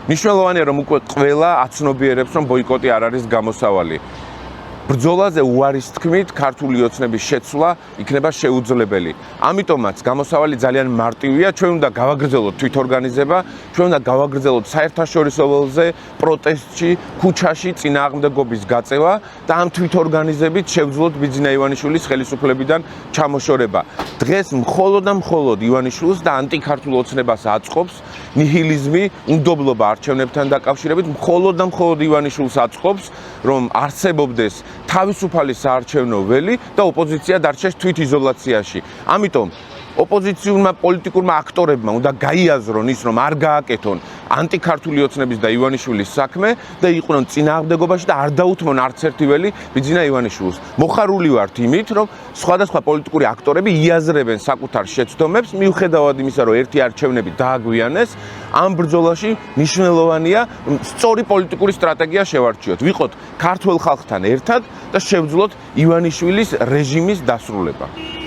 მნიშვნელოვანია რომ უკვე ყველა აცნობიერებს რომ ბოიკოტი არ არის გამოსავალი. ბრძოლაზე უარის თქმით ქართული ოცნების შეცვლა იქნება შეუძლებელი. ამიტომაც გამოსავალი ძალიან მარტივია, ჩვენ უნდა გავაგრძელოთ თვითორგანიზება, ჩვენ უნდა გავაგრძელოთ საერთაშორისო ველზე, პროტესტში, ქუჩაში წინააღმდეგობის გაწევა და ამ თვითორგანიზებით შევძლოთ ბიძინა ივანიშვილის ხელისუფლებიდან ჩამოშორება. დღეს მხოლოდ და მხოლოდ ივანიშვილს და ანტიქართულ ოცნებას აწყობს ნიჰილიზმი, უნდობლობა არჩევნებთან დაკავშირებით, მხოლოდ და მხოლოდ ივანიშვილს აწყობს, რომ არსებობდეს თავისუფალი საარჩევნო ველი და ოპოზიცია დარჩეს თვითიზოლაციაში. ამიტომ ოპოზიციურმა პოლიტიკურმა აქტორებმა უნდა გაიაზრონ ის, რომ არ გააკეთონ ანტიქართული ოცნების და ივანიშვილის საქმე და იყვნენ წინააღმდეგობაში და არ დაუთმონ არც ერთი ველი ბიძინა ივანიშვილს. მოხარული ვართ იმით, რომ სხვადასხვა პოლიტიკური აქტორები იაზრებენ საკუთარ შეცდომებს, მიუხედავად იმისა, რომ ერთი არჩევნები დააგვიანეს, ამ ბრძოლაში მნიშვნელოვანია სწორი პოლიტიკური სტრატეგია შევარჩიოთ. ვიყოთ ქართველ ხალხთან ერთად და შევძლოთ ივანიშვილის რეჟიმის დასრულება.